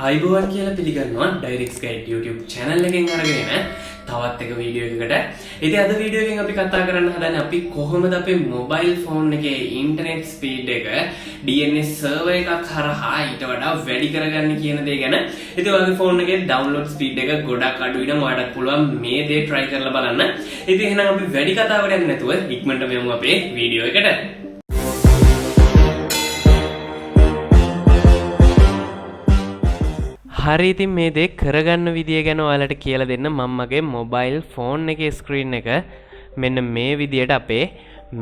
අයිබෝවන් කියලා පිළිගන්නවා ඩයිරෙක්ට් ගයිඩ් YouTube channel එකෙන් අරගෙන තවත් එක වීඩියෝ එකකට. ඉතින් අද වීඩියෝ එකෙන් අපි කතා කරන්න හදන්නේ අපි කොහොමද අපේ මොබයිල් ෆෝන් එකේ ඉන්ටර්නෙට් ස්පීඩ් එක DNS සර්වර් එකක් හරහා ඊට වඩා වැඩි කරගන්න කියන දේ ගැන. ඉතින් ඔයාගේ ෆෝන් එකේ ඩවුන්ලෝඩ් ස්පීඩ් එක ගොඩක් අඩුයි නම් ඔයාලට පුළුවන් මේ දේ try කරලා බලන්න. ඉතින් එහෙනම් අපි වැඩි කතාවක් නැතුව ඉක්මනට මෙමු අපේ වීඩියෝ එකට. හරි ඉතින් මේ දේ කරගන්න විදිය ගැන ඔයාලට කියලා දෙන්න මම මගේ මොබයිල් ෆෝන් එකේ ස්ක්‍රීන් එක මෙන්න මේ විදියට අපේ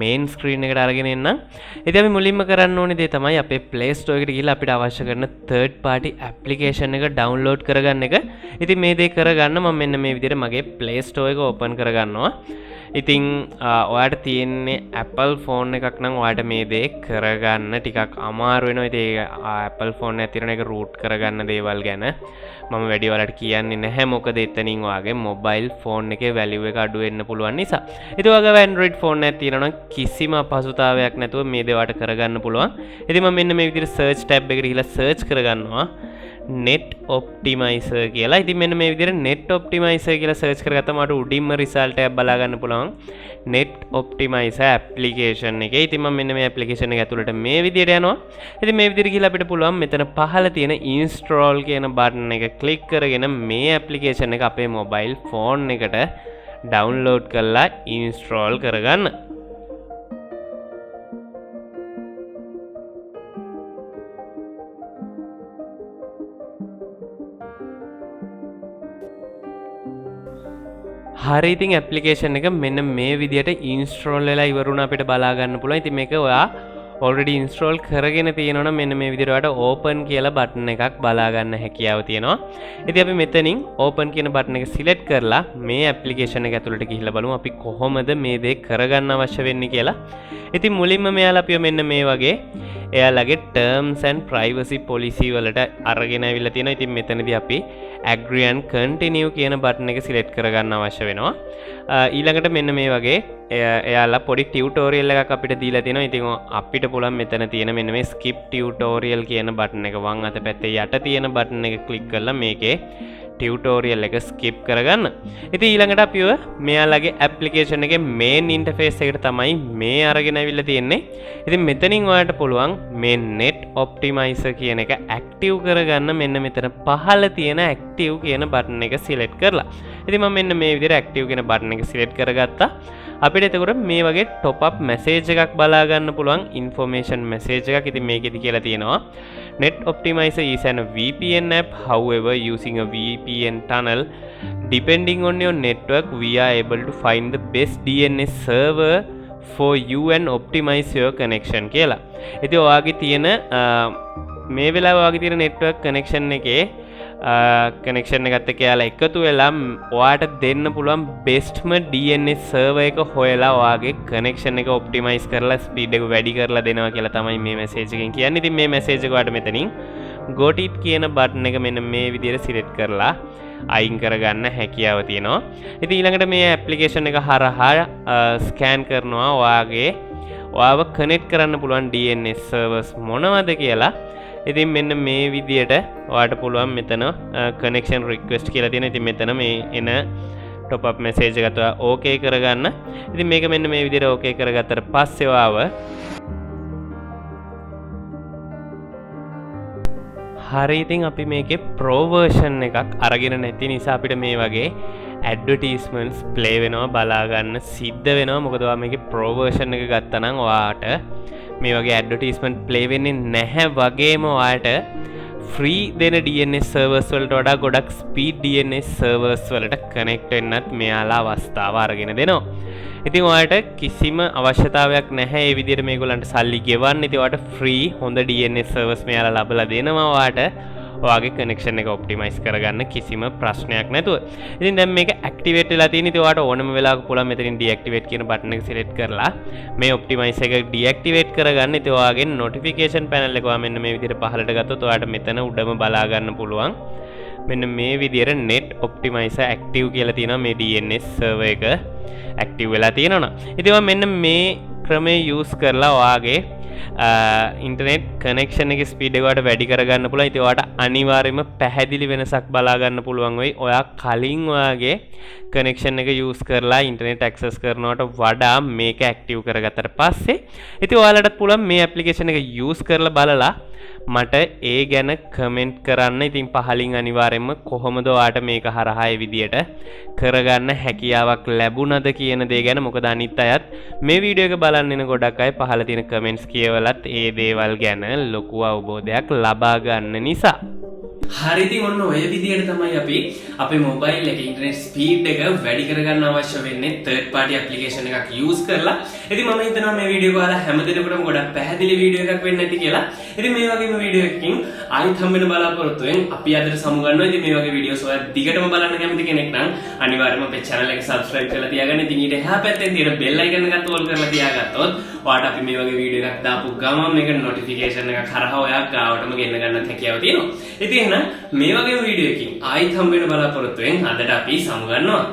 මේන් ස්ක්‍රීන් එකට අරගෙන එන්නම්. ඉතින් අපි මුලින්ම කරන්න ඕනේ දේ තමයි අපේ Play Store එකට ගිහලා අපිට අවශ්‍ය කරන third party application එක download කරගන්න එක. ඉතින් මේ දේ කරගන්න මම මෙන්න මේ විදියට මගේ Play Store එක open කරගන්නවා. ඉතින් ඔයාට තියෙන්නේ Apple ෆෝන් එකක් නම් ඔයාට මේ දේ කරගන්න ටිකක් අමාරු වෙනවා. ඉතින් Apple ෆෝන් එක තියෙන එක root කරගන්න දේවල් ගැන මම වැඩි ඔයාලට කියන්නේ නැහැ. මොකද එතනින් ඔයාගේ මොබයිල් ෆෝන් එකේ value එක අඩු වෙන්න පුළුවන් නිසා. ඉතින් ඔයාගේ Android ෆෝන් එකක් තියෙනවා නම් කිසිම අපහසුතාවයක් නැතුව මේ දේ ඔයාට කරගන්න පුළුවන්. ඉතින් මම මෙන්න මේ විදිහට search tab එකට ගිහලා search කරගන්නවා net optimizer කියලා. ඉතින් මෙන්න මේ විදිහට net optimizer කියලා search කරගත්තම මට උඩින්ම result එකක් බලා ගන්න පුළුවන් net optimizer application එකේ. ඉතින් මම මෙන්න මේ application එක ඇතුළට මේ විදිහට යනවා. ඉතින් මේ විදිහට ගිහලා අපිට පුළුවන් මෙතන පහළ තියෙන install කියන button එක click කරගෙන මේ application එක අපේ mobile phone එකට download කරලා install කරගන්න. හරි ඉතින් application එක මෙන්න මේ විදියට install වෙලා ඉවර වුණා අපිට බලා ගන්න පුළුවන්. ඉතින් මේක ඔයා already install කරගෙන තියෙනවා නම් මෙන්න මේ විදියට ඔයාට open කියලා button එකක් බලා ගන්න හැකියාව තියෙනවා. ඉතින් අපි මෙතනින් open කියන button එක select කරලා මේ application එක ඇතුළට ගිහිල්ලා බලමු අපි කොහොමද මේ දේ කරගන්න අවශ්‍ය වෙන්නේ කියලා. ඉතින් මුලින්ම මෙයාලා අපිව මෙන්න මේ වගේ එයාලගේ terms and privacy policy වලට අරගෙන අවිල්ලා තියෙනවා. ඉතින් මෙතනදී අපි agree and continue කියන button එක select කරගන්න අවශ්‍ය වෙනවා. ඊළඟට මෙන්න මේ වගේ එයාලා පොඩි ටියුටෝරියල් එකක් අපිට දීලා තියෙනවා. ඉතින් අපිට පුළුවන් මෙතන තියෙන මෙන්න මේ skip tutorial කියන button එක වම් අත පැත්තේ යට තියෙන button එක click කරලා මේකේ ටියුටෝරියල් එක skip කරගන්න. ඉතින් ඊළඟට අපිව මෙයාලගේ application එකේ main interface එකට තමයි මේ අරගෙන අවිල්ලා තියෙන්නේ. ඉතින් මෙතනින් ඔයාලට පුළුවන් මේ net optimizer කියන එක active කරගන්න මෙන්න මෙතන පහළ තියෙන active කියන button එක select කරලා. ඉතින් මම මෙන්න මේ විදිහට active කියන button එක select කරගත්තා. අපිට එතකොට මේ වගේ top up message එකක් බලා ගන්න පුළුවන් information message එකක්. ඉතින් මේකෙදි කියලා තියෙනවා Net Optimizer is an VPN app. However, using a VPN tunnel, depending on your network, we are able to find the best DNS server for you and optimize your connection කියලා. ඉතින් ඔයාගේ තියෙන මේ වෙලාවේ ඔයාගේ තියෙන network connection එකේ connection එකත් එක්ක යාලා එකතු වෙලා ඔයාට දෙන්න පුළුවන් බෙස්ට්ම DNS සර්වර් එක හොයලා ඔයාගේ කනෙක්ෂන් එක ඔප්ටිමයිස් කරලා ස්පීඩ් එක වැඩි කරලා දෙනවා කියලා තමයි මේ මැසේජ් එකෙන් කියන්නේ. ඉතින් මේ මැසේජ් එක ඔයාට මෙතනින් got it කියන බටන් එක මෙන්න මේ විදිහට සිලෙක්ට් කරලා අයින් කරගන්න හැකියාව තියෙනවා. ඉතින් ඊළඟට මේ ඇප්ලිකේෂන් එක හරහා ස්කෑන් කරනවා ඔයාව කනෙක්ට් කරන්න පුළුවන් DNS සර්වර්ස් මොනවද කියලා. ඉතින් මෙන්න මේ විදියට ඔයාට පුළුවන් මෙතන connection request කියලා තියෙන. ඉතින් මෙතන මේ එන top up message එකත් ඔයා okay කරගන්න. ඉතින් මේක මෙන්න මේ විදියට okay කරගත්තට පස්සේ ඔයාව හරි ඉතින් අපි මේකේ pro version එකක් අරගෙන නැති නිසා අපිට මේ වගේ advertisements play වෙනවා බලා ගන්න සිද්ධ වෙනවා. මොකද ඔයා මේකේ pro version එක ගත්තා නම් ඔයාට මේ වගේ ඇඩ්වර්ටයිස්මන්ට් ප්ලේ වෙන්නේ නැහැ. වගේම ඔයාලට ෆ්‍රී දෙන DNS සර්වර්ස් වලට වඩා ගොඩක් ස්පීඩ් DNS සර්වර්ස් වලට කනෙක්ට් වෙන්නත් මෙයාලා අවස්ථාව අරගෙන දෙනවා. ඉතින් ඔයාලට කිසිම අවශ්‍යතාවයක් නැහැ මේ විදිහට මේගොල්ලන්ට සල්ලි ගෙවන්න. ඉතින් ඔයාලට ෆ්‍රී හොඳ DNS සර්වර්ස් මෙයාලා ලබලා දෙනවා ඔයාලට ඔයාගේ කනෙක්ෂන් එක ඔප්ටිමයිස් කරගන්න කිසිම ප්‍රශ්නයක් නැතුව. ඉතින් දැන් මේක ඇක්ටිවේට් වෙලා තියෙන. ඉතින් ඔයාලට ඕනම වෙලාවක පුළුවන් මෙතනින් ඩීඇක්ටිවේට් කියන බටන් එක සිලෙක්ට් කරලා මේ ඔප්ටිමයිස් එක ඩීඇක්ටිවේට් කරගන්න. ඉතින් ඔයාගේ නොටිෆිකේෂන් පැනල් එක ඔයා මෙන්න මේ විදිහට පහළට ගත්තොත් ඔයාලට මෙතන උඩම බලා ගන්න පුළුවන්. මෙන්න මේ විදිහට net optimizer active කියලා තියෙනවා. මේ DNS server එක active වෙලා තියෙනවා. ඉතින් ඔයා මෙන්න මේ ක්‍රමය use කරලා ඔයාගේ ඉන්ටර්නෙට් කනෙක්ෂන් එකේ ස්පීඩ් එක ඔයාලට වැඩි කරගන්න පුළුවන්. ඉතින් ඔයාලට අනිවාර්යයෙන්ම පැහැදිලි වෙනසක් බලා ගන්න පුළුවන් වෙයි. ඔයා කලින් ඔයාගේ කනෙක්ෂන් එක යූස් කරලා ඉන්ටර්නෙට් ඇක්සස් කරනවට වඩා මේක ඇක්ටිව් කරගත්තට පස්සේ ඉතින් ඔයාලටත් පුළුවන් මේ ඇප්ලිකේෂන් එක යූස් කරලා බලලා මට ඒ ගැන කමෙන්ට් කරන්න. ඉතින් පහලින් අනිවාර්යයෙන්ම කොහොමද ඔයාට මේක හරහා ඒ විදියට කරගන්න හැකියාවක් ලැබුණද කියන දේ ගැන. මොකද අනිත් අයත් මේ වීඩියෝ එක බලන්න එන ගොඩක් අය පහල තියෙන කමෙන්ට්ස් කියවලත් ඒ දේවල් ගැන ලොකු අවබෝධයක් ලබා ගන්න නිසා. හරි ඉතින් ඔන්න ඔය විදිහට තමයි අපි අපේ මොබයිල් එකේ ඉන්ටර්නෙට් ස්පීඩ් එක වැඩි කරගන්න අවශ්‍ය වෙන්නේ third party application එකක් use කරලා. ඉතින් මම හිතනවා මේ වීඩියෝ එක බලලා හැම දිනෙකටම ගොඩක් පැහැදිලි වීඩියෝ එකක් වෙන්න ඇති කියලා. ඉතින් මේ වගේම වීඩියෝ එකකින් ආයෙත් හම්බ වෙන බලාපොරොත්තුෙන් අපි අදට සමු ගන්නවා. ඉතින් මේ වගේ වීඩියෝස් ඔයා දිගටම බලන්න කැමති කෙනෙක් නම් අනිවාර්යයෙන්ම අපේ channel එක subscribe කරලා තියාගන්න. ඉතින් ඊට එහා පැත්තෙන් තියෙන bell icon එකත් ඕල් කරලා තියාගත්තොත් ඔයාට අපි මේ වගේ වීඩියෝ එකක් දාපු ගමන් මේක notification එකක් හරහා ඔයා ගාවටම ගෙන්න ගන්නත් හැකියාව තියෙනවා. ඉතින් එහෙනම් මේ වගේ වීඩියෝ එකකින් ආයෙත් හම්බ වෙන බලාපොරොත්තුෙන් අදට අපි සමු ගන්නවා.